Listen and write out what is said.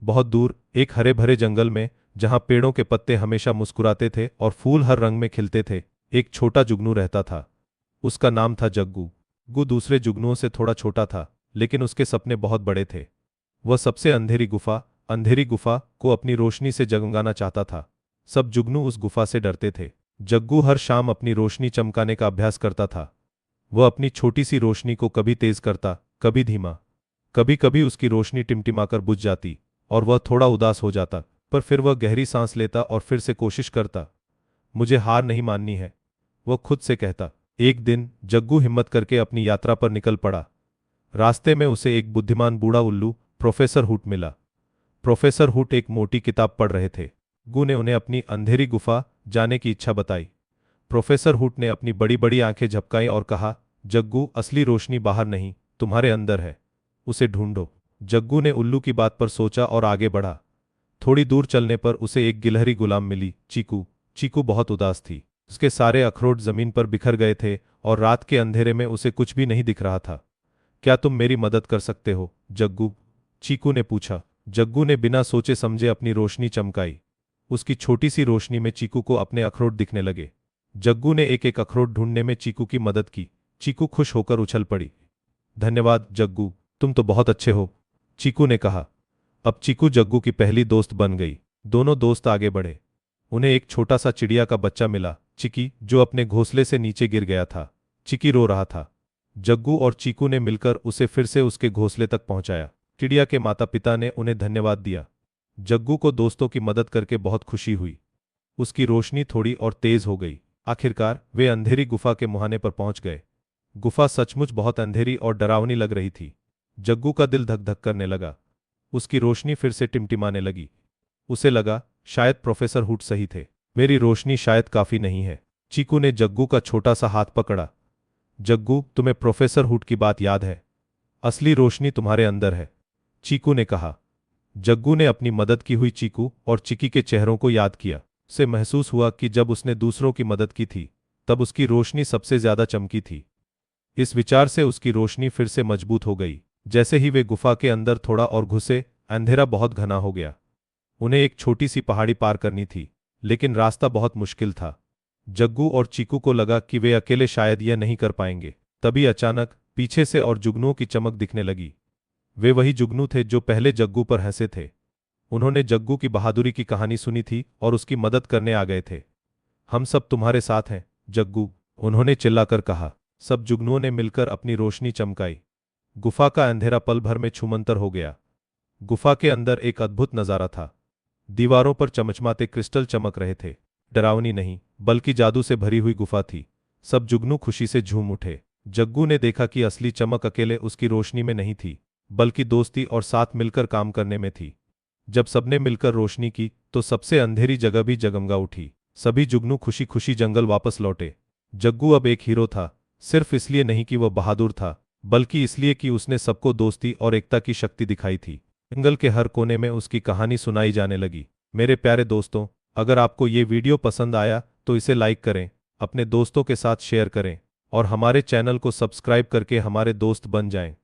बहुत दूर एक हरे भरे जंगल में, जहां पेड़ों के पत्ते हमेशा मुस्कुराते थे और फूल हर रंग में खिलते थे, एक छोटा जुगनू रहता था। उसका नाम था जग्गू। जग्गू दूसरे जुगनुओं से थोड़ा छोटा था, लेकिन उसके सपने बहुत बड़े थे। वह सबसे अंधेरी गुफा को अपनी रोशनी से जगमगाना चाहता था। सब जुगनू उस गुफा से डरते थे। जग्गू हर शाम अपनी रोशनी चमकाने का अभ्यास करता था। वह अपनी छोटी सी रोशनी को कभी तेज करता, कभी धीमा। कभी कभी उसकी रोशनी टिमटिमाकर बुझ जाती और वह थोड़ा उदास हो जाता, पर फिर वह गहरी सांस लेता और फिर से कोशिश करता। मुझे हार नहीं माननी है, वह खुद से कहता। एक दिन जग्गू हिम्मत करके अपनी यात्रा पर निकल पड़ा। रास्ते में उसे एक बुद्धिमान बूढ़ा उल्लू प्रोफेसर हुट मिला। प्रोफेसर हुट एक मोटी किताब पढ़ रहे थे। जग्गू ने उन्हें अपनी अंधेरी गुफा जाने की इच्छा बताई। प्रोफेसर हुट ने अपनी बड़ी बड़ी आंखें झपकाई और कहा, जग्गू, असली रोशनी बाहर नहीं, तुम्हारे अंदर है, उसे ढूंढो। जग्गू ने उल्लू की बात पर सोचा और आगे बढ़ा। थोड़ी दूर चलने पर उसे एक गिलहरी गुलाम मिली, चीकू। चीकू बहुत उदास थी। उसके सारे अखरोट जमीन पर बिखर गए थे और रात के अंधेरे में उसे कुछ भी नहीं दिख रहा था। क्या तुम मेरी मदद कर सकते हो, जग्गू? चीकू ने पूछा। जग्गू ने बिना सोचे समझे अपनी रोशनी चमकाई। उसकी छोटी सी रोशनी में चीकू को अपने अखरोट दिखने लगे। जग्गू ने एक एक अखरोट ढूंढने में चीकू की मदद की। चीकू खुश होकर उछल पड़ी। धन्यवाद जग्गू, तुम तो बहुत अच्छे हो, चीकू ने कहा। अब चीकू जग्गू की पहली दोस्त बन गई। दोनों दोस्त आगे बढ़े। उन्हें एक छोटा सा चिड़िया का बच्चा मिला, चिकी, जो अपने घोंसले से नीचे गिर गया था। चिकी रो रहा था। जग्गू और चीकू ने मिलकर उसे फिर से उसके घोंसले तक पहुंचाया। चिड़िया के माता पिता ने उन्हें धन्यवाद दिया। जग्गू को दोस्तों की मदद करके बहुत खुशी हुई। उसकी रोशनी थोड़ी और तेज हो गई। आखिरकार वे अंधेरी गुफा के मुहाने पर पहुंच गए। गुफा सचमुच बहुत अंधेरी और डरावनी लग रही थी। जग्गू का दिल धक धक करने लगा। उसकी रोशनी फिर से टिमटिमाने लगी। उसे लगा, शायद प्रोफेसर हुट सही थे, मेरी रोशनी शायद काफी नहीं है। चीकू ने जग्गू का छोटा सा हाथ पकड़ा। जग्गू, तुम्हें प्रोफेसर हुट की बात याद है? असली रोशनी तुम्हारे अंदर है, चीकू ने कहा। जग्गू ने अपनी मदद की हुई चीकू और चिकी के चेहरों को याद किया। उसे महसूस हुआ कि जब उसने दूसरों की मदद की थी, तब उसकी रोशनी सबसे ज्यादा चमकी थी। इस विचार से उसकी रोशनी फिर से मजबूत हो गई। जैसे ही वे गुफा के अंदर थोड़ा और घुसे, अंधेरा बहुत घना हो गया। उन्हें एक छोटी सी पहाड़ी पार करनी थी, लेकिन रास्ता बहुत मुश्किल था। जग्गू और चीकू को लगा कि वे अकेले शायद यह नहीं कर पाएंगे। तभी अचानक पीछे से और जुगनुओं की चमक दिखने लगी। वे वही जुगनू थे जो पहले जग्गू पर हंसे थे। उन्होंने जग्गू की बहादुरी की कहानी सुनी थी और उसकी मदद करने आ गए थे। हम सब तुम्हारे साथ हैं, जग्गू, उन्होंने चिल्लाकर कहा। सब जुगनुओं ने मिलकर अपनी रोशनी चमकाई। गुफा का अंधेरा पल भर में छूमंतर हो गया। गुफा के अंदर एक अद्भुत नजारा था। दीवारों पर चमचमाते क्रिस्टल चमक रहे थे। डरावनी नहीं, बल्कि जादू से भरी हुई गुफा थी। सब जुगनू खुशी से झूम उठे। जग्गू ने देखा कि असली चमक अकेले उसकी रोशनी में नहीं थी, बल्कि दोस्ती और साथ मिलकर काम करने में थी। जब सबने मिलकर रोशनी की, तो सबसे अंधेरी जगह भी जगमगा उठी। सभी जुगनू खुशी खुशी जंगल वापस लौटे। जग्गू अब एक हीरो था, सिर्फ इसलिए नहीं कि वह बहादुर था, बल्कि इसलिए कि उसने सबको दोस्ती और एकता की शक्ति दिखाई थी। जंगल के हर कोने में उसकी कहानी सुनाई जाने लगी। मेरे प्यारे दोस्तों, अगर आपको ये वीडियो पसंद आया तो इसे लाइक करें, अपने दोस्तों के साथ शेयर करें और हमारे चैनल को सब्सक्राइब करके हमारे दोस्त बन जाएं।